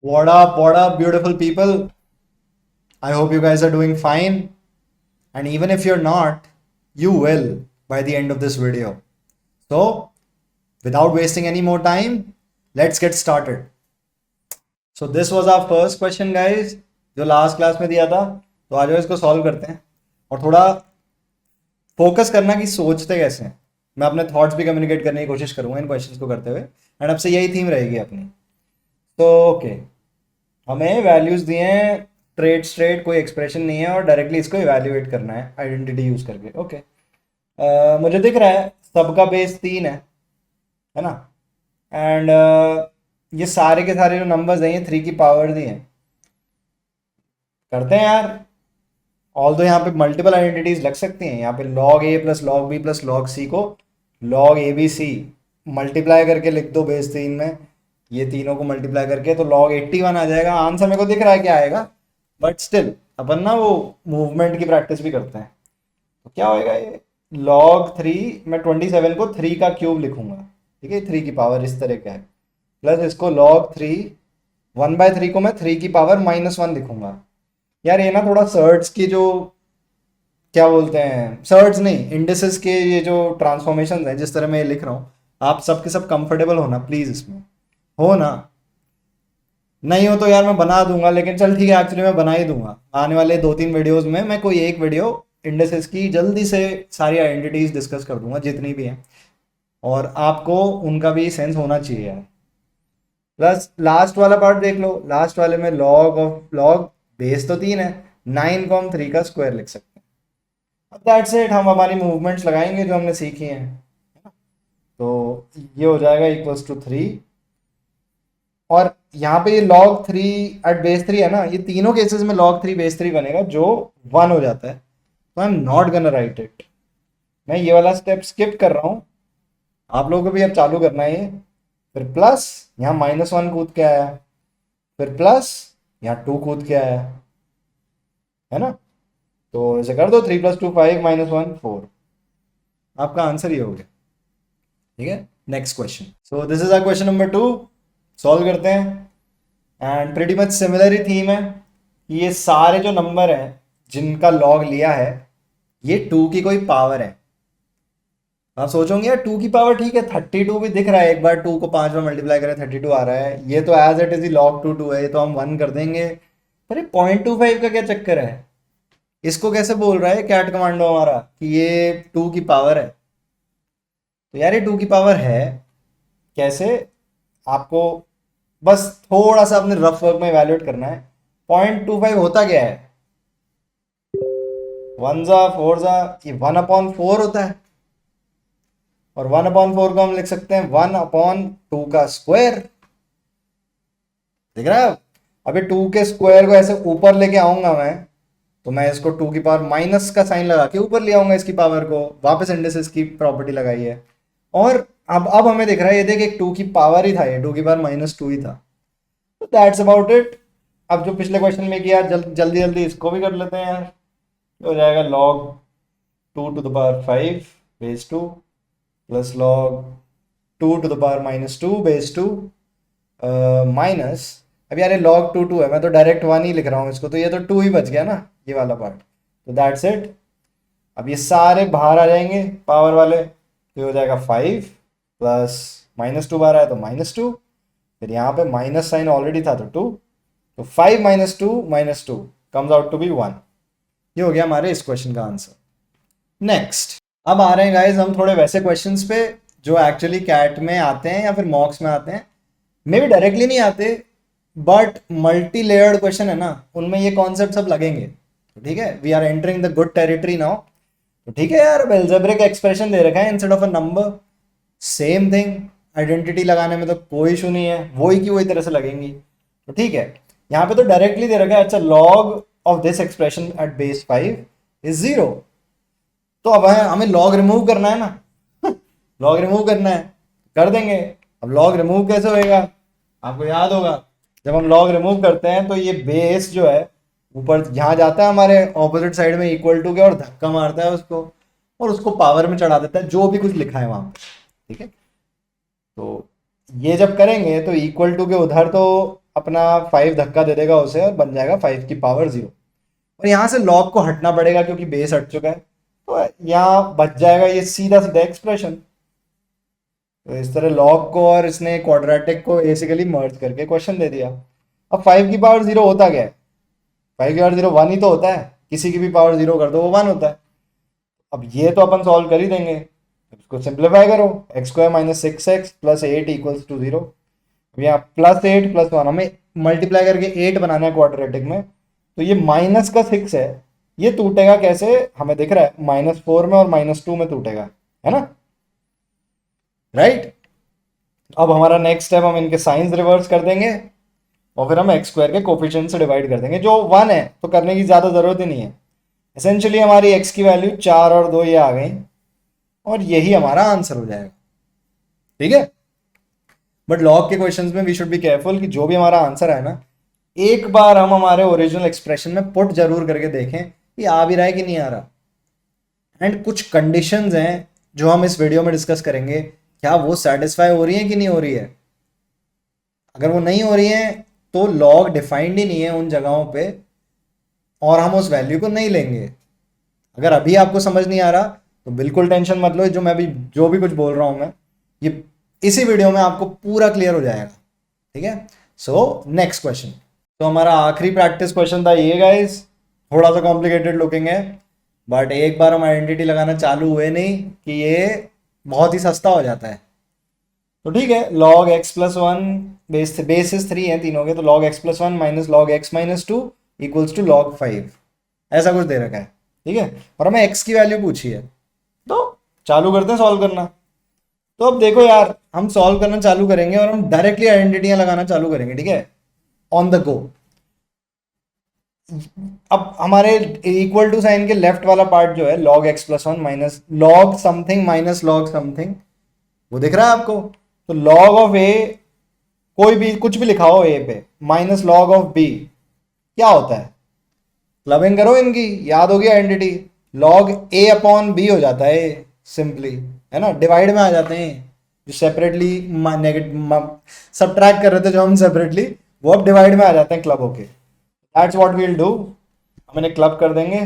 What up, beautiful people? I hope you guys are doing fine. And even if you're not, you will by the end of this video. So, without wasting any more time, let's get started. So, this was our first question, guys, जो last class में दिया था. तो आज इसको solve करते हैं और थोड़ा फोकस करना कि सोचते कैसे हैं. मैं अपने थॉट्स भी कम्युनिकेट करने की कोशिश करूंगा इन क्वेश्चंस को करते हुए. एंड अब से यही थीम रहेगी अपनी. तो ओके, हमें वैल्यूज दिए हैं स्ट्रेट स्ट्रेट, कोई एक्सप्रेशन नहीं है और डायरेक्टली इसको इवैल्यूएट करना है आइडेंटिटी यूज करके. ओके, मुझे दिख रहा है सबका बेस 3 है ना. एंड ये सारे के सारे जो नंबर्स हैं ये 3 की पावर दी हैं. करते हैं यार. ऑल दो यहाँ पे मल्टीपल आइडेंटिटीज लग सकती हैं. यहाँ पे log a plus log b plus log c को log a b c multiply करके लिख दो बेस 3 में. ये तीनों को मल्टीप्लाई करके तो log 81 आ जाएगा. आंसर मेरे को दिख रहा है क्या आएगा, बट स्टिल अपन ना वो मूवमेंट की प्रैक्टिस भी करते हैं. तो क्या होएगा ये log 3, मैं 27 को 3 का क्यूब लिखूंगा. ठीक है, 3 की पावर इस तरह का है. प्लस इसको log 3 1/3 को मैं 3 की पावर -1 लिखूंगा. यार ये ना थोड़ा सर्ट्स की जो क्या बोलते हैं, सर्ट्स नहीं इंडिसेस के ये जो ट्रांसफॉर्मेशन है जिस तरह मैं ये लिख रहा हूँ, आप सबके सब कंफर्टेबल होना प्लीज. इसमें हो ना, नहीं हो तो यार मैं बना दूंगा, लेकिन चल ठीक है, एक्चुअली मैं बना ही दूंगा. आने वाले 2-3 वीडियोस में मैं कोई एक वीडियो इंडिसेस की जल्दी से सारी आइडेंटिटीज डिस्कस कर दूंगा जितनी भी हैं, और आपको उनका भी सेंस होना चाहिए यार. प्लस लास्ट वाला पार्ट देख लो. लास्ट वाले में लॉग बेस तो 3 है, 9 को हम 3 का स्क्वायर लिख सकते हैं. अब दैट्स इट. हम हमारी मूवमेंट्स लगाएंगे जो हमने सीखी हैं. तो ये हो जाएगा इक्वल्स टू 3. और यहाँ पे ये log 3 एट बेस 3 है ना, ये तीनों केसेस में log 3 बेस 3 बनेगा जो 1 हो जाता है. तो I am not gonna right it. मैं ये वाला स्टेप स्किप कर रहा हूँ. आप लोगों को भी अब चालू करना है ये. फिर प्लस यहाँ -1 कूद के आया, फिर प्लस यहाँ 2 कूद के आया, है ना. तो ऐसे कर दो 3 + 2 5 -1 4. आपका आंसर ये हो गया. ठीक है, next question. So this is our question number 2. Solve करते हैं. एंड प्रीटी मच सिमिलर ही थीम है. ये सारे जो नंबर हैं जिनका लॉग लिया है ये 2 की कोई पावर है. आप सोचोगे यार 2 की पावर ठीक है, 32 भी दिख रहा है. एक बार 2 को 5 में मल्टीप्लाई करें 32 आ रहा है. ये तो एज इट इज ही log 2 है, ये तो हम 1 कर देंगे. पर ये 0.25 का क्या चक्कर है? इसको कैसे बोल रहा है कैट कमांडो हमारा कि ये 2 की पावर है? तो यार ये 2 की पावर है कैसे, आपको बस थोड़ा सा अपने रफ वर्क में इवैल्यूएट करना है. 0.25 होता क्या है? 1 जा 4 जा, ये 1/4 होता है. और 1/4 को हम लिख सकते हैं 1/2 का स्क्वायर. देख रहा है? अभी 2 के स्क्वायर को ऐसे ऊपर लेके आऊंगा मैं, तो मैं इसको 2 की पावर माइनस का साइन लगा के ऊपर ले आऊंगा. इसकी पावर को वापस इंडिसेस की प्रॉपर्टी लगाई है. और अब हमें दिख रहा है, ये देख एक 2 की पावर ही था, ये 2 की पावर -2 ही था. तो दैट्स अबाउट इट. अब जो पिछले क्वेश्चन में किया जल्दी जल्दी इसको भी कर लेते हैं यार. हो जाएगा log 2⁵ base 2 plus log 2⁻²² base 2 minus. अब यार ये log 2 है, मैं तो डायरेक्ट 1 ही लिख रहा हूँ इसको, तो ये तो 2 ही बच गया ना ये वाला पार्ट. तो दैट्स इट. अब ये सारे बाहर आ जाएंगे पावर वाले, तो ये हो जाएगा 5 प्लस -2 बाहर आया तो -2. फिर यहाँ पे माइनस साइन ऑलरेडी था तो 2. तो 5 - 2 कम्स आउट टू बी 1. ये हो गया हमारे इस क्वेश्चन का आंसर. नेक्स्ट, अब आ रहे हैं गाइज हम थोड़े वैसे क्वेश्चंस पे जो एक्चुअली कैट में आते हैं या फिर मॉक्स में आते हैं. मे भी डायरेक्टली नहीं आते, बट मल्टी लेयर्ड क्वेश्चन है ना, उनमें ये कॉन्सेप्ट सब लगेंगे. तो ठीक है, we are entering the good territory now. तो ठीक है यार, अलजेब्रिक एक्सप्रेशन दे रखा है instead of a number, same thing. Identity लगाने में तो कोई इशू नहीं है, वही की वही तरह से लगेंगी. तो ठीक है, यहाँ पे तो डायरेक्टली दे रखा है. अच्छा, log of this expression at base 5 is 0. तो अब हमें log रिमूव करना है ना. log रिमूव करना है, कर देंगे. अब log रिमूव कैसे होएगा? आपको याद होगा जब हम log रिमूव करते हैं तो ये बेस जो है ऊपर यहाँ जाता है हमारे ऑपोजिट साइड में इक्वल टू के, और धक्का मारता है उसको और उसको पावर में चढ़ा देता है जो भी कुछ लिखा है वहां पे. ठीक है, तो ये जब करेंगे तो इक्वल टू के उधर तो अपना 5 धक्का दे देगा उसे और बन जाएगा 5 की पावर 0। और यहाँ से log को हटना पड़ेगा क्योंकि बेस हट चुका है, तो यहाँ बच जाएगा ये सीधा सीधा एक्सप्रेशन। तो इस तरह log को और इसने क्वाड्रेटिक को बेसिकली मर्ज करके क्वेश्चन दे दिया। अब 5 की पावर 0 होता क्या है? 5 की पावर 0 1 ही तो होता है, किसी की भी पावर 0 कर दो वो 1 होता है। अब ये तो अपन सॉल्व कर ही देंगे, इसको सिंप्लीफाई करो, X square minus 6x plus 8 equals to 0। यहाँ प्लस 8 प्लस 1 हमें मल्टीप्लाई करके 8 बनाना है क्वाड्रेटिक में, तो ये माइनस का 6 है, ये टूटेगा कैसे हमें दिख रहा है, -4 में और -2 में टूटेगा, है ना, राइट। अब हमारा नेक्स्ट स्टेप, हम इनके साइंस रिवर्स कर देंगे और फिर हम एक्स स्क्वायर के कोफिशिएंट से डिवाइड कर देंगे, जो 1 है तो करने की ज़्यादा ज़रूरत ही नहीं है। एसेंशियली हमारी एक्स की वैल्यू 4 और 2 ये आ गई और यही हमारा आंसर हो जाएगा, ठीक है। बट लॉग के क्वेश्चंस में वी शुड बी केयरफुल कि जो भी हमारा आंसर है ना, एक बार हम हमारे ओरिजिनल एक्सप्रेशन में पुट जरूर करके देखें कि आ भी रहा है कि नहीं आ रहा। एंड कुछ कंडीशंस हैं जो हम इस वीडियो में डिस्कस करेंगे, क्या वो सेटिस्फाई हो रही है कि नहीं हो रही है। अगर वो नहीं हो रही है तो लॉग डिफाइंड ही नहीं है उन जगहों पे और हम उस वैल्यू को नहीं लेंगे। अगर अभी आपको समझ नहीं आ रहा तो बिल्कुल टेंशन मत लो, जो भी कुछ बोल रहा हूं मैं, ये इसी वीडियो में आपको पूरा क्लियर हो जाएगा, ठीक है। सो नेक्स्ट क्वेश्चन, तो हमारा आखिरी प्रैक्टिस क्वेश्चन था ये गाइस, थोड़ा सा कॉम्प्लिकेटेड लुकिंग है, बट एक बार हम आइडेंटिटी लगाना चालू हुए नहीं कि ये बहुत ही सस्ता हो जाता है। तो ठीक है, log x प्लस 1 बेसिस 3 है तीनों के, तो log x plus 1 minus log x minus 2 equals to log 5, ऐसा कुछ दे रखा है, ठीक है। और हमें x की वैल्यू पूछी है, तो चालू करते हैं सॉल्व करना। तो अब देखो यार, हम सॉल्व करना चालू करेंगे और हम डायरेक्टली आइडेंटिटियां लगाना चालू करेंगे, ठीक है, ऑन द गो। अब हमारे इक्वल टू साइन के लेफ्ट वाला पार्ट जो है log x plus 1 minus log something minus log something, वो दिख रहा है आपको। तो log ऑफ a, कोई भी कुछ भी लिखा हो a पे, माइनस log ऑफ b क्या होता है, क्लबिंग करो इनकी, याद होगी identity, log a upon b हो जाता है सिंपली, है ना, डिवाइड में आ जाते हैं। जो सेपरेटली सब्ट्रैक्ट कर रहे थे जो हम सेपरेटली, वो अब डिवाइड में आ जाते हैं क्लब होके। दैट्स व्हाट वील डू, हम इन्हें क्लब कर देंगे,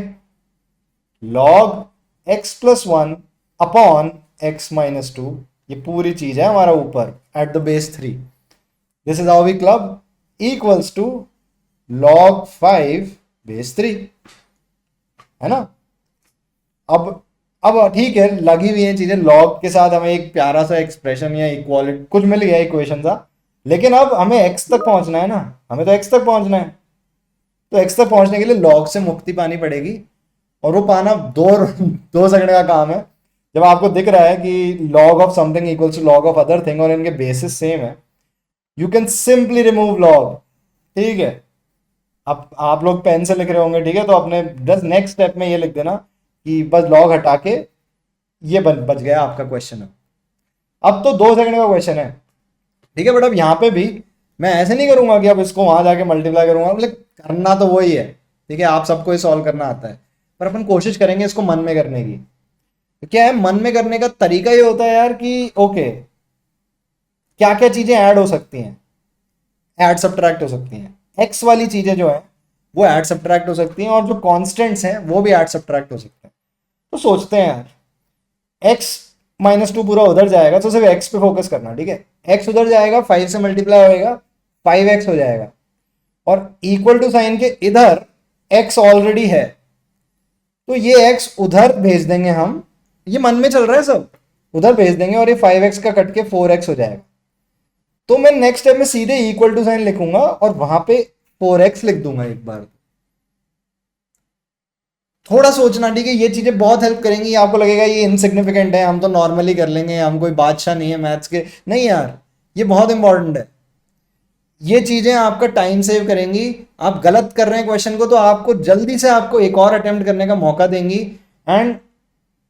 log x plus 1 upon x minus 2, ये पूरी चीज है हमारा ऊपर at the base 3, this is how we club, equals to log 5 base 3, है ना। अब ठीक है, लगी हुई है चीजें, log के साथ हमें एक प्यारा सा एक्सप्रेशन या इक्वालिटी कुछ मिल गया, इक्वेशन सा, लेकिन अब हमें x तक पहुंचना है ना, हमें तो x तक पहुंचना है। तो x तक पहुंचने के लिए log से मुक्ति पानी पड़ेगी, और वो पाना 2 सेकंड का काम है। जब आपको दिख रहा है कि log of something equals to log of other thing और इनके बेसिस सेम है, you can simply remove log, ठीक है। अब आप लोग पेन से लिख रहे होंगे, ठीक है, तो अपने बस नेक्स्ट स्टेप में ये लिख देना कि बस log हटा के ये बच गया आपका क्वेश्चन। अब तो 2 सेकंड का क्वेश्चन है, ठीक है, बट अब यहाँ पे भी मैं ऐसे नहीं करूंगा कि अब इसको वहां जाके मल्टीप्लाई करूंगा, मतलब करना तो वही है, ठीक है, आप सबको ये सॉल्व करना आता है, पर अपन कोशिश करेंगे इसको मन में करने की। तो क्या है, मन में करने का तरीका ये होता है यार कि ओके, क्या क्या चीजें ऐड हो सकती हैं, ऐड सब्ट्रैक्ट हो सकती हैं, एक्स वाली चीजें जो है वो ऐड सब्ट्रैक्ट हो सकती हैं, और जो कॉन्स्टेंट्स हैं वो भी ऐड सब्ट्रैक्ट हो सकते हैं। तो सोचते हैं यार, एक्स माइनस 2 पूरा उधर जाएगा, तो सिर्फ एक्स पे फोकस करना, ठीक है, एक्स उधर जाएगा, 5 से मल्टीप्लाई होएगा, 5x हो जाएगा, और इक्वल टू साइन के इधर x ऑलरेडी है, तो ये x उधर भेज देंगे हम, ये मन में चल रहा है सब, उधर भेज देंगे और ये 5x का कट के 4x हो जाएगा। तो मैं नेक्स्ट स्टेप में सीधे इक्वल टू साइन लिखूंगा और वहां पे 4x लिख दूंगा एक बार। थोड़ा सोचना, ठीक है, ये चीजें बहुत हेल्प करेंगी। आपको लगेगा ये इनसिग्निफिकेंट है, हम तो नॉर्मली कर लेंगे, हम कोई बादशाह नहीं है मैथ्स के, नहीं यार, ये बहुत इंपॉर्टेंट है। ये चीजें आपका टाइम सेव करेंगी। आप गलत कर रहे हैं क्वेश्चन को, तो आपको जल्दी से आपको एक और अटेम्प्ट करने का मौका देंगी, and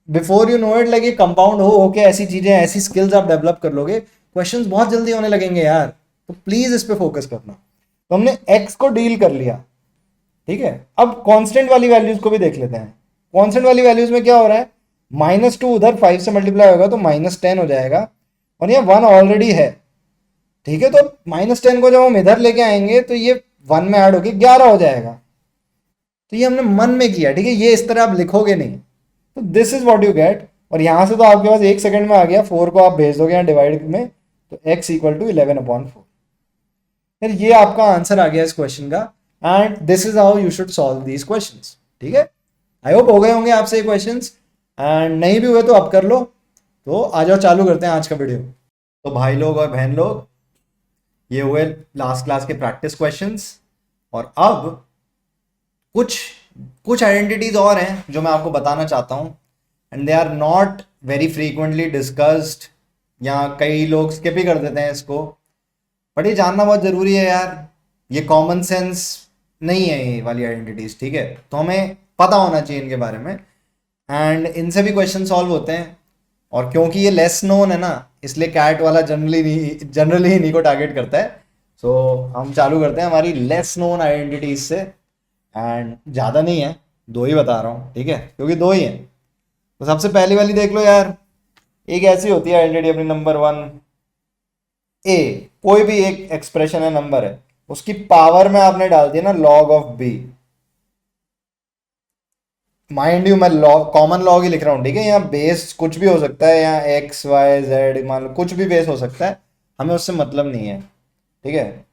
before you know it, like ये कंपाउंड हो ऐसी चीजें, ऐसी स्किल्स आप डेवलप कर लोगे, क्वेश्चंस बहुत जल्दी होने लगेंगे यार। तो प्लीज इस पे फोकस करना। तो हमने एक्स को डील कर लिया, ठीक है। अब कांस्टेंट वाली वैल्यूज को भी देख लेते हैं। कांस्टेंट वाली वैल्यूज में क्या हो रहा है, -2 उधर 5 से मल्टीप्लाई होगा तो -10 हो जाएगा, और यहाँ 1 ऑलरेडी है, ठीक है, तो -10 को जब हम इधर लेके आएंगे तो ये 1 में ऐड होके 11 हो जाएगा। तो ये हमने मन में किया, ठीक है, ये इस तरह आप लिखोगे नहीं। तो this is what you get. और यहां से तो आपके पास 1 सेकंड में आ गया, 4 को आप भेज दोगे यहाँ डिवाइड में, तो x इक्वल टू 11/4। फिर ये आपका आंसर आ गया इस क्वेश्चन का। And this is how you should solve these questions. ठीक है, आई होप हो गए होंगे आपसे ये क्वेश्चंस, एंड नहीं भी हुए तो अब कर लो। तो आ जाओ, चालू करते हैं आज का वीडियो। तो भाई लोग और बहन लोग, ये हुए लास्ट क्लास के प्रैक्टिस क्वेश्चंस। और अब कुछ कुछ आइडेंटिटीज और हैं जो मैं आपको बताना चाहता हूँ, and they are not very frequently discussed, या कई लोग स्किप ही कर देते हैं इसको, बट ये जानना बहुत ज़रूरी है यार। ये कॉमन सेंस नहीं है ये वाली आइडेंटिटीज, ठीक है, तो हमें पता होना चाहिए इनके बारे में, एंड इनसे भी क्वेश्चन सॉल्व होते हैं। और क्योंकि ये लेस नोन है ना, इसलिए कैट वाला जनरली इन्हीं को टारगेट करता है। सो हम चालू करते हैं हमारी लेस नोन आइडेंटिटीज से, एंड ज़्यादा नहीं है, 2 ही बता रहा हूँ, ठीक है, क्योंकि 2 ही हैं। तो सबसे पहली वाली देख लो यार, एक ऐसी होती है आइडेंटिटी अपनी, नंबर 1 ए, कोई भी एक एक्सप्रेशन है, नंबर है, उसकी पावर में आपने डाल दिया ना log of B. Mind you मैं लॉग, कॉमन लॉग ही लिख रहा हूँ, ठीक है, यहाँ बेस कुछ भी हो सकता है, यहाँ एक्स वाई जेड मान लो कुछ भी बेस हो सकता है, हमें उससे मतलब नहीं है, ठीक है।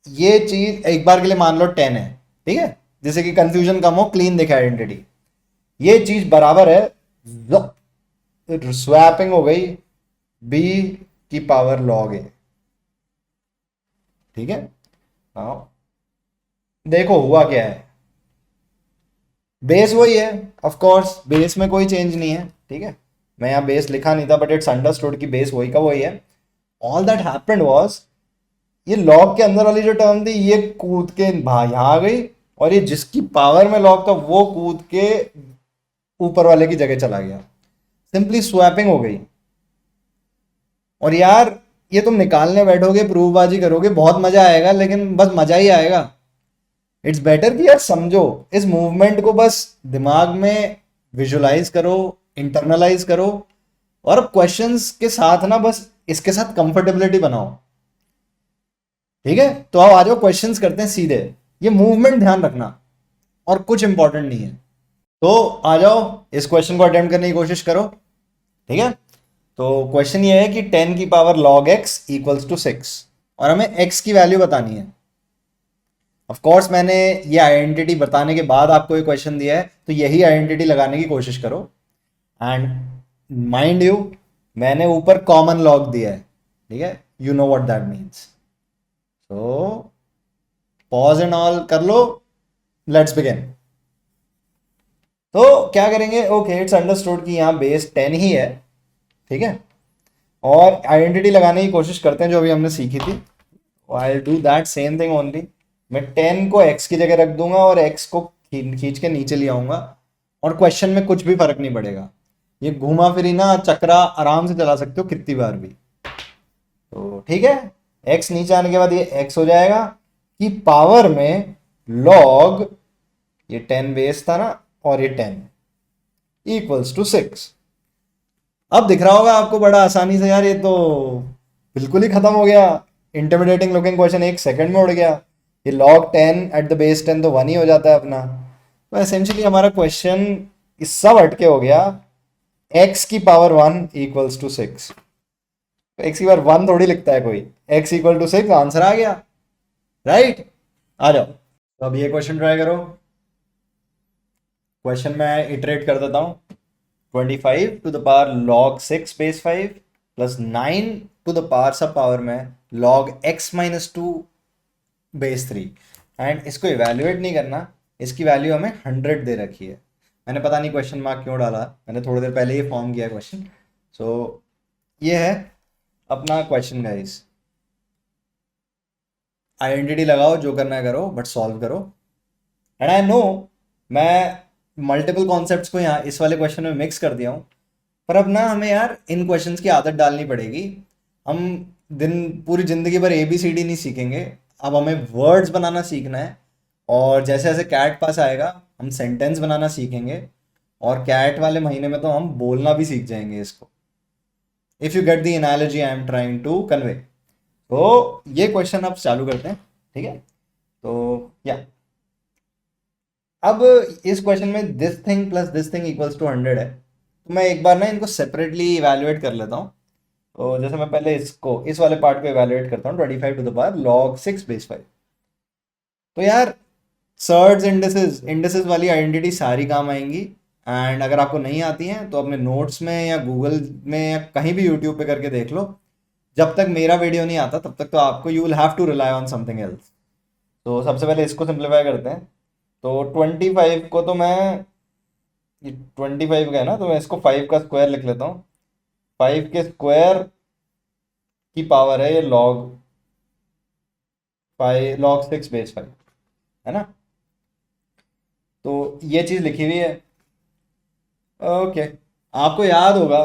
ये चीज एक बार के लिए मान लो 10 है, ठीक है, जिससे कि कंफ्यूजन कम हो, क्लीन दिखे आइडेंटिटी। ये चीज बराबर है, स्वैपिंग हो गई, बी की पावर लॉग ए, ठीक है। हाँ, देखो हुआ क्या है, बेस वही है, ऑफ कोर्स बेस में कोई चेंज नहीं है, ठीक है, मैं यहाँ बेस लिखा नहीं था, बट इट्स अंडरस्टूड कि बेस वही का वही है। ऑल दैट हैपेंड वाज, ये लॉग के अंदर वाली जो टर्म थी ये कूद के यहाँ आ गई, और ये जिसकी पावर में लॉग था वो कूद के ऊपर वाले की जगह चला गया, सिंपली स्वैपिंग हो गई। और यार ये तुम निकालने बैठोगे, प्रूफबाजी करोगे, बहुत मजा आएगा, लेकिन बस मजा ही आएगा। इट्स बेटर कि यार समझो इस मूवमेंट को, बस दिमाग में विजुलाइज करो, इंटरनलाइज करो, और अब क्वेश्चंस के साथ ना बस इसके साथ कंफर्टेबिलिटी बनाओ, ठीक है। तो अब आ जाओ क्वेश्चंस करते हैं सीधे, ये मूवमेंट ध्यान रखना और कुछ इंपॉर्टेंट नहीं है। तो आ जाओ इस क्वेश्चन को अटेम्प्ट करने की कोशिश करो, ठीक है। तो क्वेश्चन ये है कि 10 की power log x equals to 6, और हमें x की वैल्यू बतानी है। ऑफ कोर्स मैंने ये आइडेंटिटी बताने के बाद आपको ये क्वेश्चन दिया है, तो यही आइडेंटिटी लगाने की कोशिश करो। एंड माइंड यू, मैंने ऊपर कॉमन लॉग दिया है, ठीक है, you know what that means. तो पॉज एंड ऑल कर लो, लेट्स बिगिन। तो क्या करेंगे, ओके इट्स अंडरस्टूड कि यहाँ बेस 10 ही है, ठीक है, और आइडेंटिटी लगाने की कोशिश करते हैं जो अभी हमने सीखी थी। I do that same thing only, मैं 10 को x की जगह रख दूंगा और x को खींच के नीचे ले आऊंगा, और क्वेश्चन में कुछ भी फर्क नहीं पड़ेगा, ये घूमा फिरी ना चक्रा आराम से चला सकते हो कितनी बार भी। तो ठीक है, x नीचे आने के बाद ये x हो जाएगा कि पावर में log, ये 10 बेस था ना, और ये 10 इक्वल्स टू 6। अब दिख रहा होगा आपको बड़ा आसानी से, यार ये तो बिल्कुल ही खत्म हो गया, इंटिमिडेटिंग लुकिंग क्वेश्चन 1 सेकंड में उड़ गया। ये log 10 एट द बेस 10 तो 1 ही हो जाता है अपना। तो एसेंशियली हमारा क्वेश्चन इस सब हटके हो गया, x की पावर 1 इक्वल्स टू 6। तो x की पावर 1 थोड़ी लिखता है कोई, x इक्वल टू 6 आंसर आ गया, राइट। आ जाओ, तो अब ये क्वेश्चन ट्राई करो। क्वेश्चन मैं इटरेट कर देता हूँ, 25 to the power log 6 base 5 plus 9 to the power सब पावर में log x minus 2 base 3। And इसको इवेल्युएट नहीं करना, इसकी वैल्यू हमें 100 दे रखी है। मैंने पता नहीं क्वेश्चन मार्क क्यों डाला, मैंने थोड़ी देर पहले ही फॉर्म किया क्वेश्चन। सो ये है अपना क्वेश्चन गाइस, आइडेंटिटी लगाओ, जो करना है करो, बट सॉल्व करो। एंड आई नो मैं मल्टीपल कॉन्सेप्ट्स को यहाँ इस वाले क्वेश्चन में मिक्स कर दिया हूँ, पर अब ना हमें यार इन क्वेश्चंस की आदत डालनी पड़ेगी। हम पूरी जिंदगी भर ABCD नहीं सीखेंगे, अब हमें वर्ड्स बनाना सीखना है, और जैसे जैसे कैट पास आएगा हम सेंटेंस बनाना सीखेंगे, और कैट वाले महीने में तो हम बोलना भी सीख जाएंगे इसको, if you get the analogy I am trying to convey. तो ये क्वेश्चन अब चालू करते हैं, ठीक है। तो या अब इस क्वेश्चन में दिस थिंग इक्वल्स टू 100 है, तो मैं एक बार ना इनको सेपरेटली इवेलुएट कर लेता हूँ। तो जैसे मैं पहले इसको इस वाले पार्ट को इवेलुएट करता हूँ, 25 to the power log 6 base 5। तो यार सर्ड्स इंडिसेस इंडिसेस वाली आइडेंटिटी सारी काम आएंगी। एंड अगर आपको नहीं आती हैं तो अपने नोट्स में या गूगल में या कहीं भी यूट्यूब पे करके देख लो। जब तक मेरा वीडियो नहीं आता तब तक तो आपको you will have to rely on something else. तो सबसे पहले इसको सिंप्लीफाई करते हैं। तो 25 को तो मैं, ये 25 का है ना, तो मैं इसको 5 का स्क्वायर लिख लेता हूँ। 5 के स्क्वायर की पावर है ये log 6 बेस 5, है ना। तो ये चीज़ लिखी हुई है। ओके, आपको याद होगा।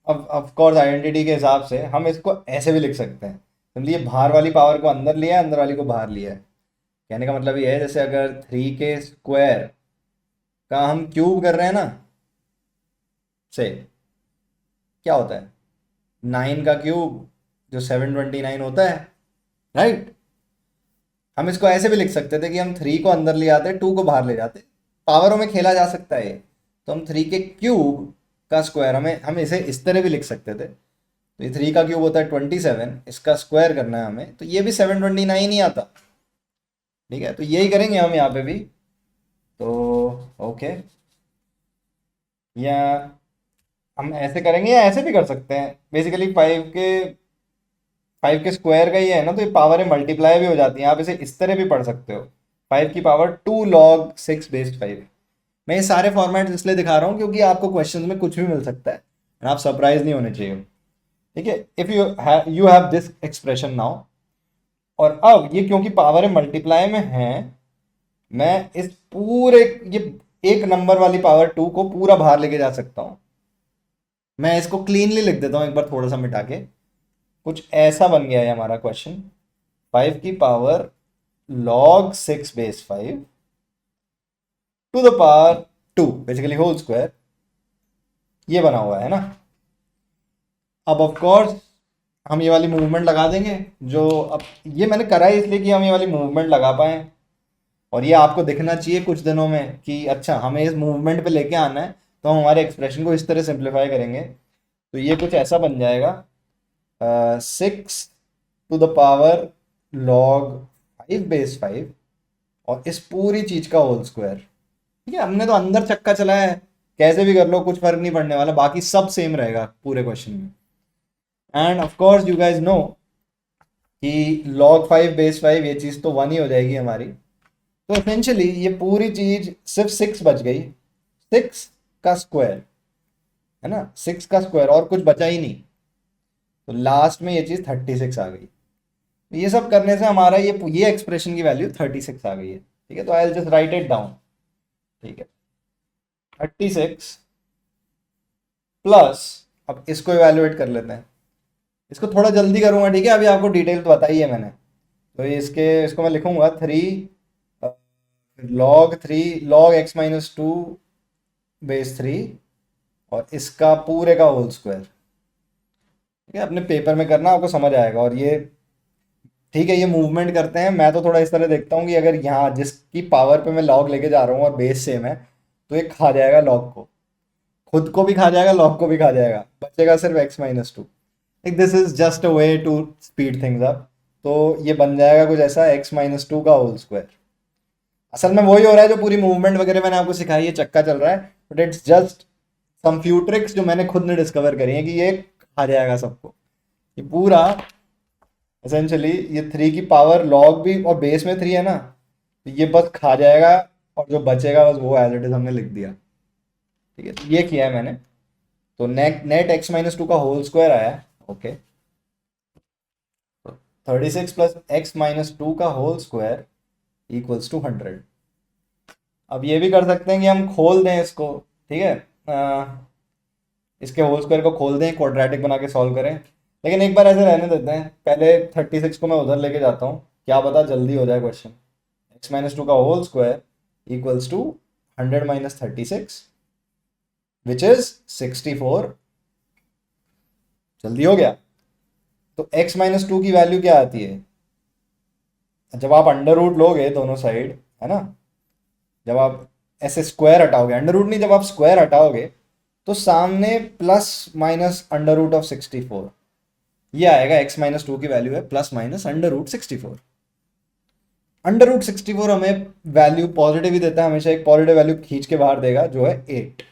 अब ऑफ कोर्स आइडेंटिटी के हिसाब से हम इसको ऐसे भी लिख सकते हैं। समझिए बाहर वाली पावर को अंदर लिया है, अंदर वाली को बाहर लिया है। कहने का मतलब ये है, जैसे अगर 3 के स्क्वायर का हम क्यूब कर रहे हैं ना, से क्या होता है, 9 का क्यूब जो 729 होता है, राइट। हम इसको ऐसे भी लिख सकते थे कि हम 3 को अंदर ले आते, 2 को बाहर ले जाते। पावरों में खेला जा सकता है ये। तो हम 3 के क्यूब का स्क्वायर, हम इसे इस तरह भी लिख सकते थे। तो ये 3 का क्यूब होता है 27, इसका स्क्वायर करना है हमें, तो ये भी 729 ही आता। ठीक है, तो यही करेंगे हम यहाँ पे भी। तो ओके, या हम ऐसे करेंगे या ऐसे भी कर सकते हैं। बेसिकली 5 के स्क्वायर का ही है ना, तो ये पावर मल्टीप्लाई भी हो जाती है। आप इसे इस तरह भी पढ़ सकते हो, 5 की पावर 2 log 6 बेस 5। मैं ये सारे फॉर्मेट इसलिए दिखा रहा हूँ क्योंकि आपको क्वेश्चंस में कुछ भी मिल सकता है और आप सरप्राइज नहीं होने चाहिए। ठीक है, if you have this expression now. और अब ये क्योंकि पावर मल्टीप्लाई में है, मैं इस पूरे, ये एक नंबर वाली पावर 2 को पूरा बाहर लेके जा सकता हूँ। मैं इसको क्लीनली लिख देता हूँ एक बार थोड़ा सा मिटा के। कुछ ऐसा बन गया है हमारा क्वेश्चन, 5 की power log 6 base 5 to the power 2 basically whole square, ये बना हुआ है ना। अब ऑफ कोर्स हम ये वाली मूवमेंट लगा देंगे। जो अब ये मैंने करा है इसलिए कि हम ये वाली मूवमेंट लगा पाए, और ये आपको दिखना चाहिए कुछ दिनों में कि अच्छा हमें इस मूवमेंट पे लेके आना है, तो हम हमारे एक्सप्रेशन को इस तरह सिंप्लीफाई करेंगे। तो ये कुछ ऐसा बन जाएगा, 6 to the power log 5 base 5 और इस पूरी चीज का होल स्क्वायर। ठीक है, हमने तो अंदर चक्का चलाया है, कैसे भी कर लो कुछ फर्क नहीं पड़ने वाला, बाकी सब सेम रहेगा पूरे क्वेश्चन में। And of course you guys know कि log 5 बेस 5 ये चीज़ तो 1 ही हो जाएगी हमारी। तो एसेंशियली ये पूरी चीज सिर्फ 6 बच गई, 6 का स्क्वायर, है ना, 6 का स्क्वायर, और कुछ बचा ही नहीं। तो लास्ट में ये चीज़ 36 आ गई। तो ये सब करने से हमारा ये एक्सप्रेशन की वैल्यू 36 आ गई है। ठीक है, तो I will just right it down. ठीक है, 36 प्लस, अब इसको इवेल्युएट कर लेते हैं। इसको थोड़ा जल्दी करूंगा, ठीक है, अभी आपको डिटेल तो बताई है मैंने। तो इसको मैं लिखूंगा 3 log x-2 बेस 3 और इसका पूरे का होल स्क्वायर। ठीक है, अपने पेपर में करना, आपको समझ आएगा। और ये ठीक है, ये मूवमेंट करते हैं। मैं तो थोड़ा इस तरह देखता हूँ कि अगर यहाँ जिसकी पावर पे मैं लॉग लेके जा रहा हूँ और बेस सेम है, तो ये खा जाएगा लॉग को, खुद को भी खा जाएगा, लॉग को भी खा जाएगा, बचेगा सिर्फ x-2। Like this is just a way to speed things up. तो ये बन जाएगा कुछ ऐसा, x-2 का होल स्क्वायर। असल में वही हो रहा है जो पूरी मूवमेंट वगैरह मैंने आपको सिखाई है, चक्का चल रहा है, but it's just some few tricks जो मैंने खुद ने डिस्कवर करी है कि ये खा जाएगा सबको। ये पूरा एसेंशियली ये 3 की पावर लॉग भी और बेस में 3 है ना, तो ये बस खा जाएगा, और जो बचेगा बस वो एज इट इज हमने लिख दिया। ठीक है, तो ये किया है मैंने। तो नेट नेट x-2 का होल स्क्वायर आया। ओके, तो 36 + x-2 का होल स्क्वायर इक्वल्स टू 100। अब ये भी कर सकते हैं कि हम खोल दें इसको। ठीक है, इसके होल स्क्वायर को खोल दें, क्वाड्रेटिक बना के सॉल्व करें। लेकिन एक बार ऐसे रहने देते हैं, पहले 36 को मैं उधर लेके जाता हूँ, क्या पता जल्दी हो जाए क्वेश्चन। x-2 का whole square equals to 100 - 36 which is 64। जल्दी हो गया। तो x माइनस टू की वैल्यू क्या आती है? जब आप अंडर रूट लोगे दोनों साइड, है ना, जब आप ऐसे स्क्वायर हटाओगे, अंडर रूट नहीं, जब आप स्क्वायर हटाओगे तो सामने plus minus under root of 64 ये आएगा। x माइनस टू की वैल्यू है plus minus under root 64। Under root 64 हमें वैल्यू पॉजिटिव ही देता है, हमेशा एक पॉजिटिव वैल्यू खींच के बाहर देगा जो है 8।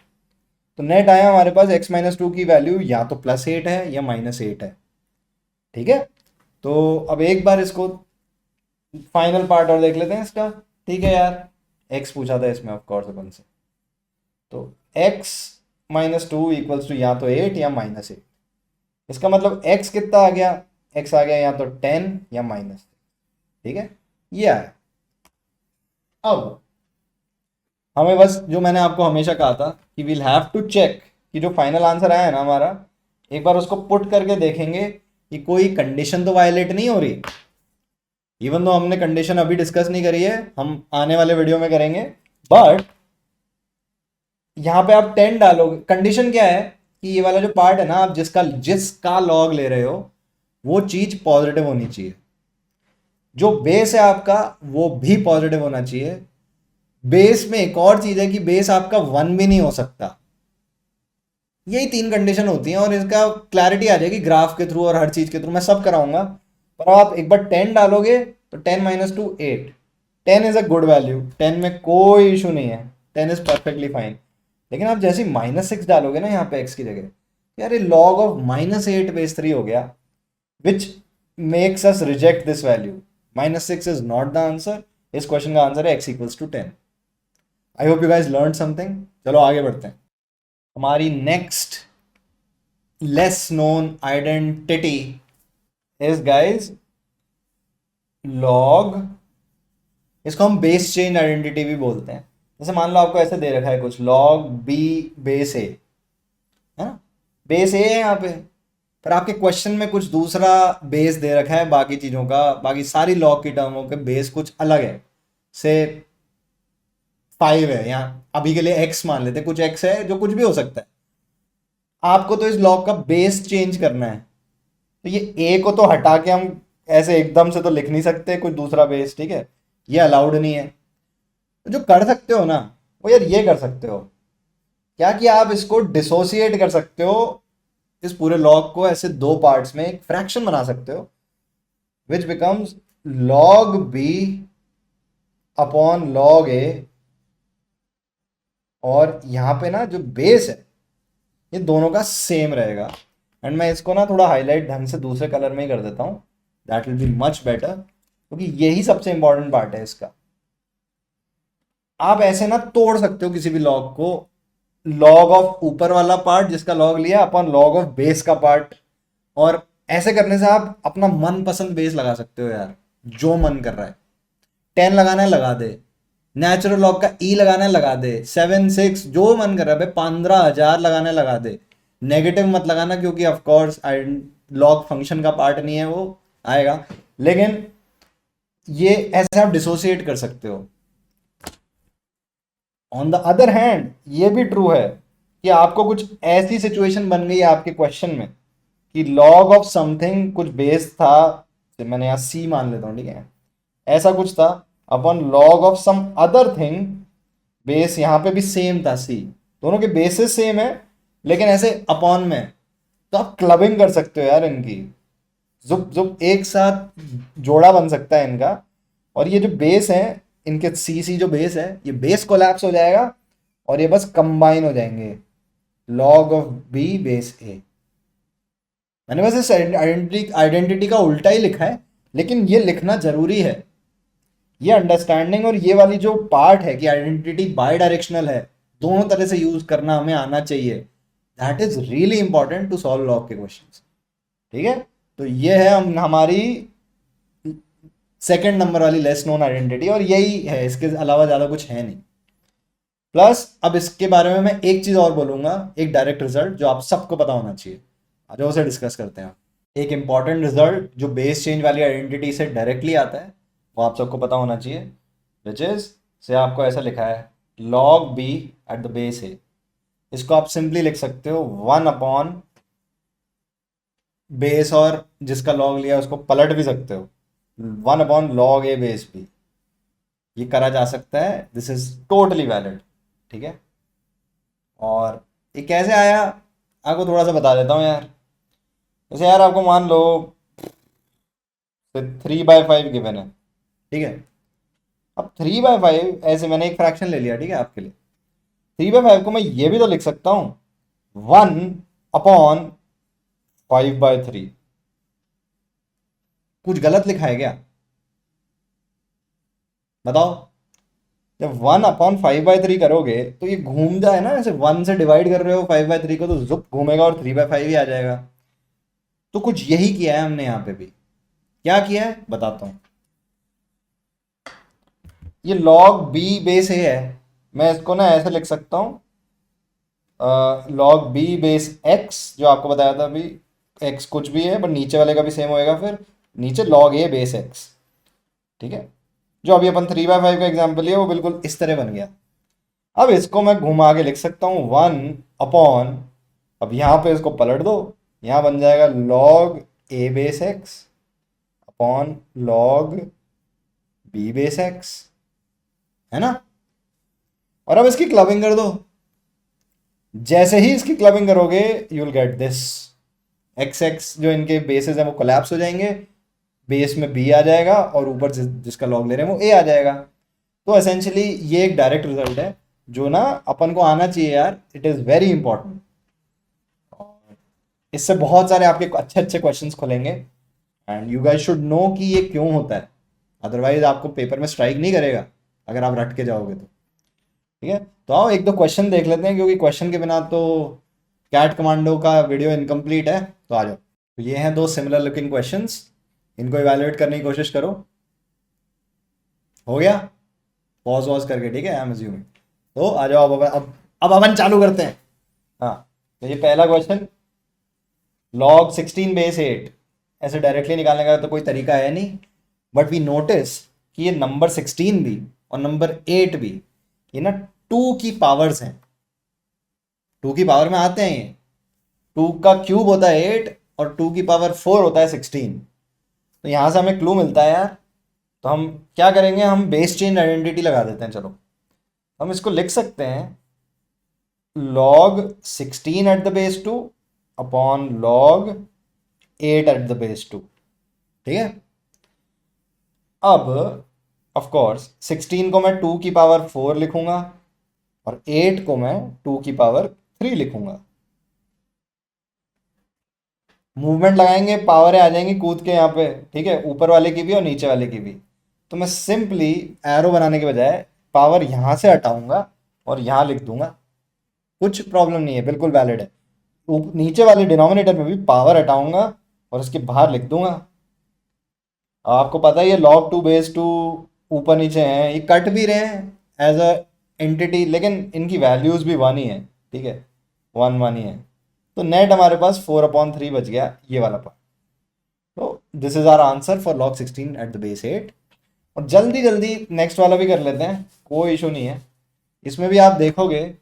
तो नेट आया हमारे पास x माइनस टू की वैल्यू या तो +8 है या -8 है। ठीक है, तो अब एक बार इसको फाइनल पार्ट और देख लेते हैं इसका। ठीक है यार, x पूछा था इसमें ऑफकोर्स अपन से, तो x minus two equals to या तो 8 या -8। इसका मतलब x कितना आ गया? x आ गया या तो 10 या माइनस। ठीक है, ये आया। अब हमें बस, जो मैंने आपको हमेशा कहा था कि वील हैव टू चेक कि जो फाइनल आंसर आया है ना हमारा, एक बार उसको पुट करके देखेंगे कि कोई कंडीशन तो वायलेट नहीं हो रही। इवन दो हमने कंडीशन अभी डिस्कस नहीं करी है, हम आने वाले वीडियो में करेंगे, बट यहाँ पे आप 10 डालोगे। कंडीशन क्या है कि ये वाला जो पार्ट है ना, आप जिसका लॉग ले रहे हो वो चीज पॉजिटिव होनी चाहिए। जो बेस है आपका वो भी पॉजिटिव होना चाहिए। बेस में एक और चीज है कि बेस आपका 1 भी नहीं हो सकता। यही 3 कंडीशन होती हैं और इसका क्लैरिटी आ जाएगी ग्राफ के थ्रू और हर चीज के थ्रू, मैं सब कराऊंगा। पर आप एक बार 10 डालोगे तो 10 minus two 8, 10 is a good value, 10 में कोई इशू नहीं है, 10 इज परफेक्टली फाइन। लेकिन आप जैसे -6 डालोगे ना यहाँ पे x की जगह, यार ये log ऑफ -8/3 हो गया, which makes us reject this value. -6 is not the answer. इस क्वेश्चन का आंसर है x equals to 10। I hope you guys learn something. चलो आगे बढ़ते हैं। हमारी next less known identity is guys log, इसको हम बेस चेंज आइडेंटिटी भी बोलते हैं। जैसे मान लो आपको ऐसे दे रखा है कुछ log b बेस a, है ना, बेस ए है यहाँ पे, पर आपके क्वेश्चन में कुछ दूसरा बेस दे रखा है बाकी चीज़ों का, बाकी सारी लॉग की टर्मों के बेस कुछ अलग है। से 5 है, यहाँ अभी के लिए x मान लेते हैं, कुछ x है जो कुछ भी हो सकता है। आपको तो इस लॉग का बेस चेंज करना है, तो ये a को तो हटा के हम ऐसे एकदम से तो लिख नहीं सकते कुछ दूसरा बेस। ठीक है, ये अलाउड नहीं है। तो जो कर सकते हो ना, वो यार ये कर सकते हो क्या कि आप इसको डिसोसिएट कर सकते हो, इस पूरे लॉग को ऐसे दो पार्ट्स में एक फ्रैक्शन बना सकते हो, which becomes log b upon log a। और यहां पे ना जो बेस है ये दोनों का सेम रहेगा। एंड मैं इसको ना थोड़ा हाईलाइट ढंग से दूसरे कलर में ही कर देता हूं, that will be much better, क्योंकि यही सबसे इंपॉर्टेंट पार्ट है इसका। आप ऐसे ना तोड़ सकते हो किसी भी लॉग को, लॉग ऑफ ऊपर वाला पार्ट जिसका लॉग लिया अपन लॉग ऑफ बेस का पार्ट, और ऐसे करने से आप अपना मनपसंद बेस लगा सकते हो यार, जो मन कर रहा है। 10 लगाना है लगा दे, नेचुरल लॉग का ई लगाना है लगा दे, 7 6 जो मन कर रहा है भाई, 15,000 लगाना है लगा दे। नेगेटिव मत लगाना क्योंकि ऑफकोर्स लॉग फंक्शन का पार्ट नहीं है, वो आएगा। लेकिन ये ऐसे आप डिसोसिएट कर सकते हो। ऑन द अदर हैंड ये भी ट्रू है कि आपको कुछ ऐसी सिचुएशन बन गई है आपके क्वेश्चन में कि लॉग ऑफ समथिंग कुछ बेस था, मैंने यहाँ सी मान लेता हूँ, ठीक है, ऐसा कुछ था, upon log of some other thing, base यहाँ पे भी सेम था सी, दोनों के बेसिस सेम है लेकिन ऐसे अपॉन में, तो आप क्लबिंग कर सकते हो यार इनकी, जुप जुप एक साथ जोड़ा बन सकता है इनका। और ये जो बेस है इनके, सी सी जो बेस है, ये बेस कोलैप्स हो जाएगा और ये बस कंबाइन हो जाएंगे, लॉग ऑफ बी बेस ए। मैंने बस इस आइडेंटिटी का उल्टा ही लिखा है, लेकिन ये लिखना जरूरी है। ये अंडरस्टैंडिंग और ये वाली जो पार्ट है कि आइडेंटिटी बाई डायरेक्शनल है, दोनों तरह से यूज करना हमें आना चाहिए। That is really important to solve log के क्वेश्चन। ठीक है, तो ये है हमारी सेकंड नंबर वाली लेस नोन आइडेंटिटी, और यही है, इसके अलावा ज़्यादा कुछ है नहीं। प्लस अब इसके बारे में मैं एक चीज़ और बोलूंगा, एक डायरेक्ट रिजल्ट जो आप सबको पता होना चाहिए, आज उसे डिस्कस करते हैं। एक इंपॉर्टेंट रिजल्ट जो बेस चेंज वाली आइडेंटिटी से डायरेक्टली आता है, वो आप सबको पता होना चाहिए, विच इज, से आपको ऐसा लिखा है log b at the base A. इसको आप सिंपली लिख सकते हो 1 अपॉन बेस और जिसका लॉग लिया उसको पलट भी सकते हो, 1/log a बेस भी ये करा जा सकता है, दिस इज टोटली वैलिड। ठीक है, और ये कैसे आया आपको थोड़ा सा बता देता हूँ यार। जैसे यार आपको मान लो 3/5 गिवन है, ठीक है। अब 3/5 ऐसे मैंने एक फ्रैक्शन ले लिया, ठीक है, आपके लिए 3/5 को मैं ये भी तो लिख सकता हूँ 1/5/3। कुछ गलत लिखा है क्या, बताओ। जब 1/5/3 करोगे तो ये घूम जाए ना, ऐसे 1 से डिवाइड कर रहे हो 5/3 को तो जुप घूमेगा और 3/5 ही आ जाएगा। तो कुछ यही किया है हमने यहाँ पे भी। क्या किया है बताता हूँ। ये log b बेस ए है, मैं इसको ना ऐसे लिख सकता हूँ log b बेस x, जो आपको बताया था अभी, x कुछ भी है बट नीचे वाले का भी सेम होएगा, फिर नीचे log a बेस x। ठीक है, जो अभी अपन 3/5 का एग्जाम्पल लिया वो बिल्कुल इस तरह बन गया। अब इसको मैं घुमा के लिख सकता हूँ 1 अब यहाँ पे इसको पलट दो, यहाँ बन जाएगा log a base x upon log b base x, है ना। और अब इसकी क्लबिंग कर दो, जैसे ही इसकी क्लबिंग करोगे you will get this, x x जो इनके बेसेस हैं वो कोलैप्स हो जाएंगे, बेस में बी आ जाएगा और ऊपर जिसका लॉग ले रहे हैं वो ए आ जाएगा। तो एसेंशियली ये एक डायरेक्ट रिजल्ट है जो ना अपन को आना चाहिए यार, इट इज़ वेरी इंपॉर्टेंट। इससे बहुत सारे आपके अच्छे अच्छे क्वेश्चंस खुलेंगे and you guys should know कि ये क्यों होता है, अदरवाइज आपको पेपर में स्ट्राइक नहीं करेगा अगर आप रट के जाओगे तो। ठीक है, तो आओ एक दो क्वेश्चन देख लेते हैं, क्योंकि क्वेश्चन के बिना तो कैट कमांडो का वीडियो इनकम्प्लीट है। तो आ जाओ, तो ये हैं दो सिमिलर लुकिंग क्वेश्चंस, इनको इवैल्यूएट करने की कोशिश करो। हो गया, पॉज वॉज करके, ठीक है, आई एम अज्यूमिंग। तो आ जाओ अब अपन चालू करते हैं। हाँ, तो ये पहला क्वेश्चन, log 16/8 ऐसे डायरेक्टली निकालने का तो कोई तरीका है नहीं, बट वी नोटिस कि ये नंबर 16 भी और नंबर 8 भी ये ना 2 की पावर्स हैं, 2 की पावर में आते हैं ये। 2 का क्यूब होता है 8 और 2 की पावर 4 होता है 16। तो यहाँ से हमें क्लू मिलता है यार। तो हम क्या करेंगे, हम बेस चेन आइडेंटिटी लगा देते हैं। चलो हम इसको लिख सकते हैं log 16 at the base 2 upon log 8 eight the base 2। ठीक है, अब ऑफ कोर्स 16 को मैं 2 की पावर 4 लिखूंगा और 8 को मैं 2 की पावर 3 लिखूंगा। मूवमेंट लगाएंगे, पावरें आ जाएंगी कूद के यहाँ पे, ठीक है, ऊपर वाले की भी और नीचे वाले की भी। तो मैं सिंपली एरो बनाने के बजाय पावर यहाँ से हटाऊंगा और यहाँ लिख दूंगा, कुछ प्रॉब्लम नहीं है, बिल्कुल वैलिड है। नीचे वाले डिनोमिनेटर में भी पावर हटाऊंगा और उसके बाहर लिख दूंगा। आपको पता है ये log 2/2 ऊपर नीचे हैं, ये कट भी रहे हैं एज अ एंटिटी, लेकिन इनकी वैल्यूज भी 1 ही है, ठीक है, 1 1 ही है। तो नेट हमारे पास 4/3 बच गया, ये वाला पार्ट। तो this is our answer for log 16 at the base 8। और जल्दी जल्दी नेक्स्ट वाला भी कर लेते हैं, कोई इशू नहीं है। इसमें भी आप देखोगे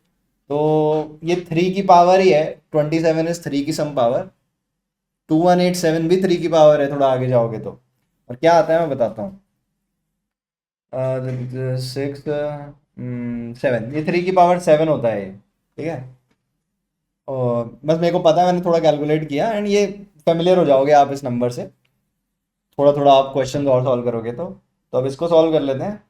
तो ये 3 की पावर ही है, 27 इज 3 की सम पावर, 2187 भी 3 की पावर है थोड़ा आगे जाओगे तो। और क्या आता है मैं बताता हूँ, 6 7, ये 3 की पावर 7 होता है ये। ठीक है, और बस मेरे को पता है, मैंने थोड़ा कैलकुलेट किया एंड ये फेमिलियर हो जाओगे आप इस नंबर से, थोड़ा थोड़ा आप क्वेश्चन और सॉल्व करोगे तो अब इसको सॉल्व कर लेते हैं।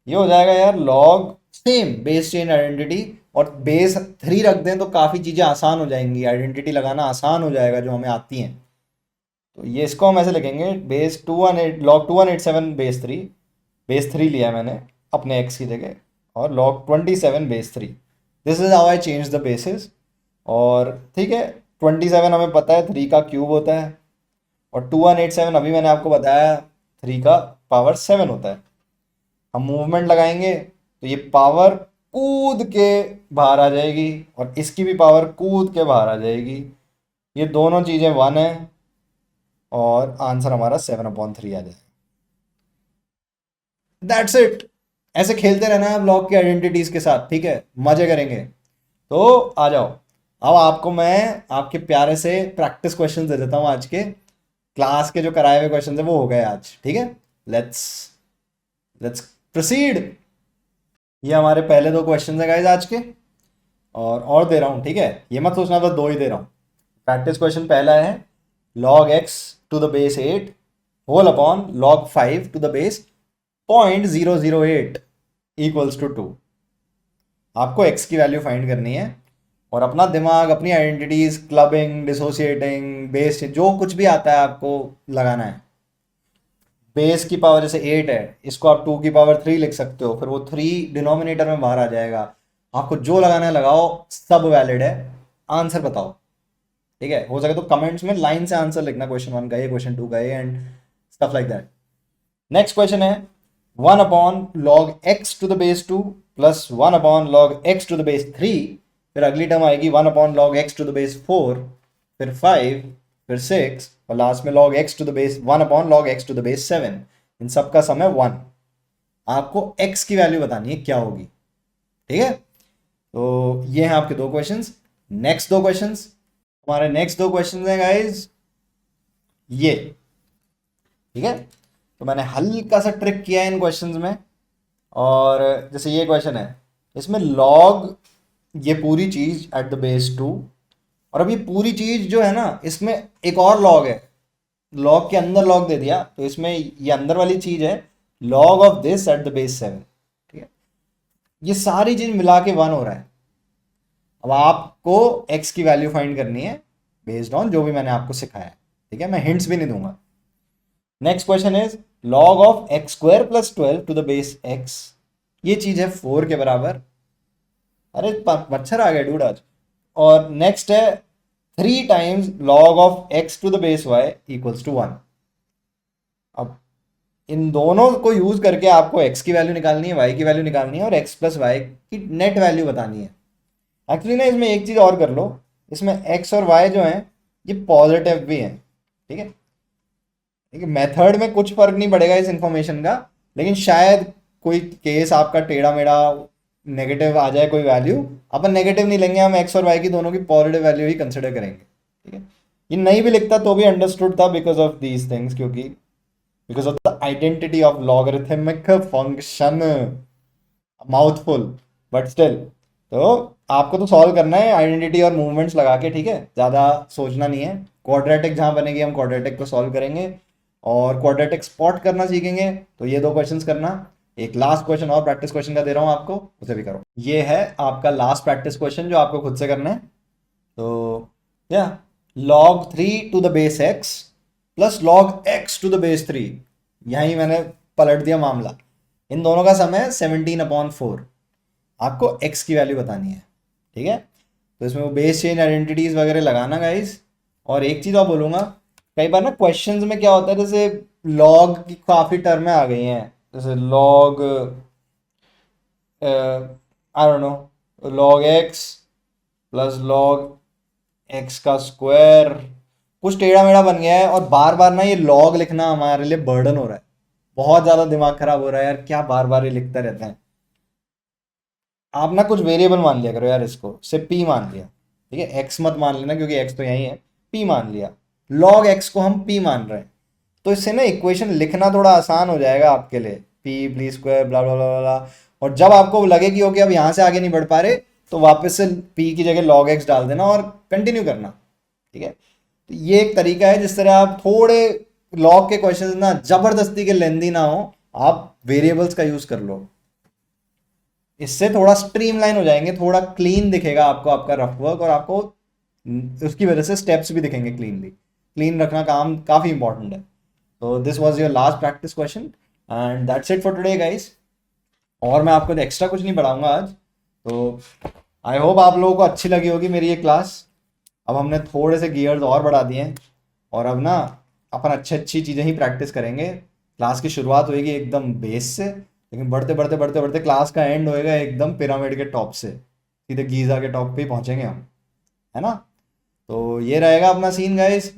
ये हो जाएगा यार log same base chain identity, और बेस 3 रख दें तो काफ़ी चीज़ें आसान हो जाएंगी, आइडेंटिटी लगाना आसान हो जाएगा जो हमें आती हैं। तो ये इसको हम ऐसे लिखेंगे, बेस 2187 बेस 3 लिया है मैंने अपने एक्स की जगह, और log 27 base 3। This is how I change the basis. और ठीक है, 27 हमें पता है 3 का क्यूब होता है, और 2187 अभी मैंने आपको बताया 3 का पावर 7 होता है। हम मूवमेंट लगाएंगे तो ये पावर कूद के बाहर आ जाएगी और इसकी भी पावर कूद के बाहर आ जाएगी, ये दोनों चीज़ें 1 है और आंसर हमारा 7/3 आ जाएगा। That's it. ऐसे खेलते रहना है आप लॉग की आइडेंटिटीज के साथ, ठीक है, मजे करेंगे। तो आ जाओ, अब आपको मैं आपके प्यारे से प्रैक्टिस क्वेश्चन दे देता हूँ आज के। क्लास के जो कराए हुए क्वेश्चन है वो हो गए आज, ठीक है। Let's let's proceed. ये हमारे पहले दो क्वेश्चन है गाइस आज के, और दे रहा हूँ, ठीक है। ये मत सोचना बस दो ही दे रहा हूँ। प्रैक्टिस क्वेश्चन पहला है log x to the base 8 whole upon log 5 to the base 0.008 equals to 2। आपको x की वैल्यू फाइंड करनी है और अपना दिमाग, अपनी आइडेंटिटीज, क्लबिंग, डिसोसिएटिंग, बेस, जो कुछ भी आता है आपको लगाना है। बेस की पावर जैसे 8 है, इसको आप 2 की पावर 3 लिख सकते हो, फिर वो 3 डिनोमिनेटर में बाहर आ जाएगा। आपको जो लगाना है लगाओ, सब वैलिड है। आंसर बताओ, ठीक है। हो सके तो कमेंट्स में लाइन से आंसर लिखना, क्वेश्चन 1 का ये, क्वेश्चन 2 का ये, and stuff like that. Next question है 1 upon log x to the base 2 plus 1 upon log x to the base 3। फिर अगली टर्म आएगी 1 upon log x to the base 4, फिर 5, फिर 6, और लास्ट में log x to the base 1 upon log x to the base 7। इन सब का सम है 1। आपको x की वैल्यू बतानी है क्या होगी, ठीक है। तो ये हैं आपके दो क्वेश्चंस। नेक्स्ट दो क्वेश्चंस, हमारे नेक्स्ट दो क्वेश्चंस हैं गाइस ये, ठीक है। तो मैंने हल्का सा ट्रिक किया है इन क्वेश्चंस में। और जैसे ये क्वेश्चन है, इसमें लॉग, ये पूरी चीज एट द बेस 2, और अब ये पूरी चीज जो है ना, इसमें एक और लॉग है, लॉग के अंदर लॉग दे दिया, तो इसमें ये अंदर वाली चीज है log of this eight the base 7, ठीक है। ये सारी चीज मिला के 1 हो रहा है। अब आपको x की वैल्यू फाइंड करनी है बेस्ड ऑन जो भी मैंने आपको सिखाया है, ठीक है। मैं हिंट्स भी नहीं दूंगा। Next question is log of x square plus 12 to the base x। ये चीज है 4 के बराबर। अरे मच्छर आ गया डूड आज। और नेक्स्ट है 3 times log of x to the base y equals to 1। अब इन दोनों को यूज करके आपको x की वैल्यू निकालनी है, y की वैल्यू निकालनी है, और x प्लस वाई की नेट वैल्यू बतानी है। एक्चुअली ना इसमें एक चीज और कर लो, इसमें x और y जो है ये पॉजिटिव भी हैं, ठीक है। ठीक है, मेथड में कुछ फर्क नहीं पड़ेगा इस इंफॉर्मेशन का, लेकिन शायद कोई केस आपका टेढ़ा मेढ़ा नेगेटिव आ जाए कोई वैल्यू, अपन नेगेटिव नहीं लेंगे, हम एक्स और वाई की दोनों की पॉजिटिव वैल्यू ही कंसिडर करेंगे, ठीक है। ये नहीं भी लिखता तो भी अंडरस्टूड था बिकॉज ऑफ दीज थिंग्स, क्योंकि because of the identity of logarithmic function. Mouthful but still. तो आपको तो सॉल्व करना है आइडेंटिटी और मूवमेंट्स लगा के, ठीक है, ज़्यादा सोचना नहीं है। क्वाड्रेटिक जहाँ बनेगी हम क्वाड्रेटिक को सॉल्व करेंगे, और क्वाड्रेटिक स्पॉट करना सीखेंगे। तो ये दो क्वेश्चंस करना। एक लास्ट क्वेश्चन और प्रैक्टिस क्वेश्चन का दे रहा हूँ आपको, उसे भी करो। ये है आपका लास्ट प्रैक्टिस क्वेश्चन जो आपको खुद से करना है। तो या log 3 to the base x plus log x to the base 3, यहीं मैंने पलट दिया मामला। इन दोनों का सम है 17/4। आपको x की वैल्यू बतानी है, ठीक है। तो इसमें वो बेस चेंज आइडेंटिटीज वगैरह लगाना गाइस। और एक चीज़ और बोलूँगा, कई बार ना क्वेश्चंस में क्या होता है, जैसे लॉग की काफ़ी टर्में आ गई हैं, जैसे log I don't know, log x plus log x का स्क्वायर, कुछ टेढ़ा मेढ़ा बन गया है। और बार बार ना ये लॉग लिखना हमारे लिए बर्डन हो रहा है, बहुत ज़्यादा दिमाग खराब हो रहा है यार, क्या बार बार ये लिखते रहते हैं। आप ना कुछ वेरिएबल मान लिया करो यार, इसको से p मान लिया, ठीक है। x मत मान लेना क्योंकि x तो यही है, p मान लिया। log x को हम p मान रहे हैं, तो इससे ना इक्वेशन लिखना थोड़ा आसान हो जाएगा आपके लिए। p प्ली स्क्वायर ब्ला ब्ला ब्ला ब्ला। और जब आपको लगे कि ओके अब यहाँ से आगे नहीं बढ़ पा रहे, तो वापस से p की जगह log x डाल देना और कंटिन्यू करना, ठीक है। तो ये एक तरीका है जिस तरह आप थोड़े लॉग के क्वेश्चन ना जबरदस्ती के लेंदी ना हो, आप वेरिएबल्स का यूज कर लो, इससे थोड़ा स्ट्रीमलाइन हो जाएंगे, थोड़ा क्लीन दिखेगा आपको आपका रफ वर्क, और आपको उसकी वजह से स्टेप्स भी दिखेंगे क्लीनली। क्लीन रखना काम काफ़ी इंपॉर्टेंट है। तो this was your last practice question and that's it for today guys. और मैं आपको एक्स्ट्रा कुछ नहीं पढ़ाऊंगा आज। तो आई होप आप लोगों को अच्छी लगी होगी मेरी ये क्लास। अब हमने थोड़े से गियर्स और बढ़ा दिए हैं, और अब ना अपन अच्छी चीज़ें ही प्रैक्टिस करेंगे। क्लास की शुरुआत होएगी एकदम बेस से, लेकिन बढ़ते बढ़ते बढ़ते बढ़ते क्लास का एंड होएगा एकदम पिरामिड के टॉप से, सीधे गीज़ा के टॉप पे ही पहुंचेंगे हम, है ना। तो ये रहेगा अपना सीन गाइस।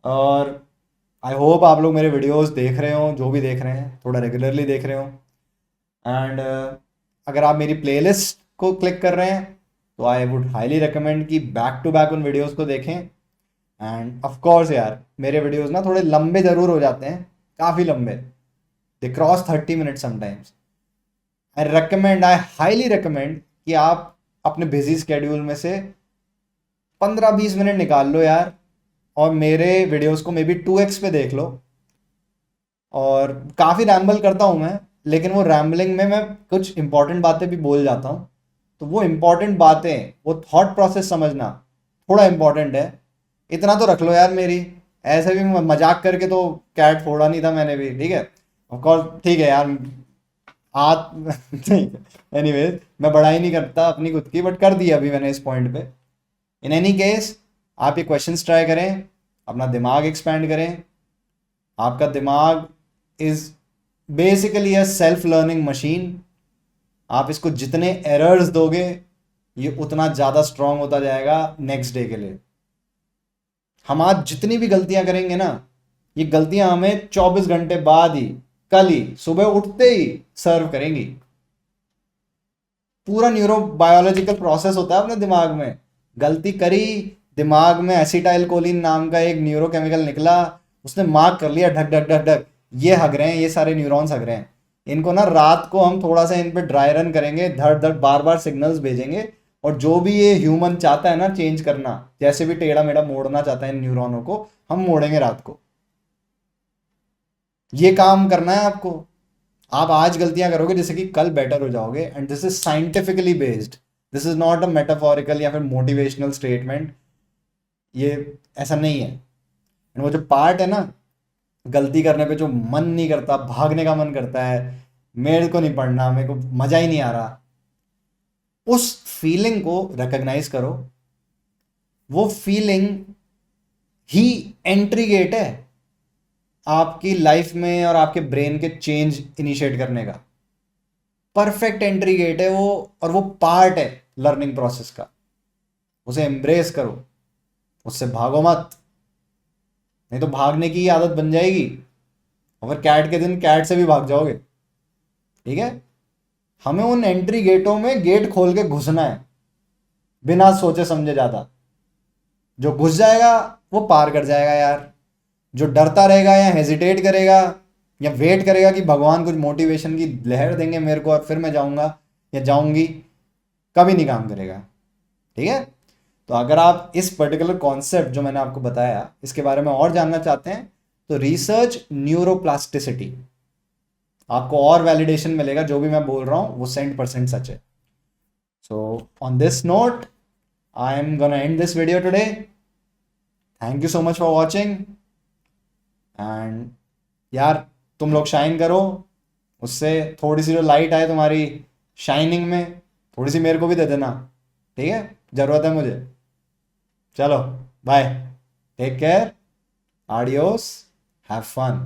और आई होप आप लोग मेरे वीडियोस देख रहे हो, जो भी देख रहे हैं थोड़ा रेगुलरली देख रहे हो। एंड अगर आप मेरी प्लेलिस्ट को क्लिक कर रहे हैं तो आई वुड हाईली रिकमेंड कि बैक टू बैक उन वीडियोस को देखें। एंड ऑफ कोर्स यार, मेरे वीडियोस ना थोड़े लंबे ज़रूर हो जाते हैं, काफ़ी लंबे, they cross 30 minute sometimes. I highly recommend कि आप अपने बिजी स्केड्यूल में से 15-20 मिनट निकाल लो यार, और मेरे वीडियोस को मे बी 2x पे देख लो। और काफ़ी रैम्बल करता हूँ मैं, लेकिन वो रैम्बलिंग में मैं कुछ इंपॉर्टेंट बातें भी बोल जाता हूँ। तो वो इंपॉर्टेंट बातें, वो थॉट प्रोसेस समझना थोड़ा इंपॉर्टेंट है। इतना तो रख लो यार मेरी। ऐसे भी मजाक करके तो कैट फोड़ा नहीं था मैंने भी, ठीक है। ऑफ कोर्स ठीक है यार, आज ठीक है। एनीवेज, मैं बड़ाई नहीं करता अपनी खुद की, बट कर दी अभी मैंने इस पॉइंट पे। इन एनी केस, आप ये क्वेश्चंस ट्राई करें, अपना दिमाग एक्सपैंड करें। आपका दिमाग is basically a self learning machine. आप इसको जितने एरर्स दोगे, ये उतना ज़्यादा स्ट्रांग होता जाएगा नेक्स्ट डे के लिए। हम आज जितनी भी गलतियां करेंगे ना, ये गलतियां हमें 24 घंटे बाद ही, कल ही सुबह उठते ही सर्व करेंगी। पूरा न्यूरो बायोलॉजिकल प्रोसेस होता है अपने दिमाग में। गलती करी, दिमाग में एसिटाइल कोलिन नाम का एक न्यूरोकेमिकल निकला, उसने मार्क कर लिया ढक ढक ढक ढक, ये हग रहे हैं, ये सारे न्यूरॉन्स हग रहे हैं। इनको ना रात को हम थोड़ा सा इन पे ड्राई रन करेंगे, धड़ धड़ बार बार सिग्नल्स भेजेंगे। और जो भी ये ह्यूमन चाहता है ना चेंज करना, जैसे भी टेढ़ा मेढ़ा मोड़ना चाहता है इन न्यूरॉनों को, हम मोड़ेंगे रात को। ये काम करना है आपको। आप आज गलतियां करोगे जिससे कि कल बेटर हो जाओगे, and this is scientifically based. This is not a metaphorical या फिर मोटिवेशनल स्टेटमेंट। ये ऐसा नहीं है। एंड वो जो पार्ट है ना, गलती करने पे जो मन नहीं करता, भागने का मन करता है, मेरे को नहीं पढ़ना, मेरे को मजा ही नहीं आ रहा, उस फीलिंग को रिकॉग्नाइज करो। वो फीलिंग ही एंट्री गेट है आपकी लाइफ में और आपके ब्रेन के चेंज इनिशिएट करने का। परफेक्ट एंट्री गेट है वो, और वो पार्ट है लर्निंग प्रोसेस का। उसे एम्ब्रेस करो, उससे भागो मत, नहीं तो भागने की आदत बन जाएगी और फिर कैट के दिन कैट से भी भाग जाओगे। ठीक है। हमें उन एंट्री गेटों में गेट खोल के घुसना है, बिना सोचे समझे ज्यादा। जो घुस जाएगा वो पार कर जाएगा यार। जो डरता रहेगा या हेजिटेट करेगा या वेट करेगा कि भगवान कुछ मोटिवेशन की लहर देंगे मेरे को और फिर मैं जाऊंगा या जाऊंगी, कभी नहीं काम करेगा। ठीक है। तो अगर आप इस पर्टिकुलर कॉन्सेप्ट जो मैंने आपको बताया इसके बारे में और जानना चाहते हैं, तो रिसर्च न्यूरोप्लास्टिसिटी, आपको और वैलिडेशन मिलेगा। जो भी मैं बोल रहा हूँ वो 100% सच है। So on this note, I am gonna and this video today. Thank you so much for watching. And यार, तुम लोग शाइन करो, उससे थोड़ी सी जो लाइट आए तुम्हारी शाइनिंग में, थोड़ी सी मेरे को भी दे देना। ठीक है, ज़रूरत है मुझे। चलो, बाय, टेक केयर, आडियोस, हैव फन।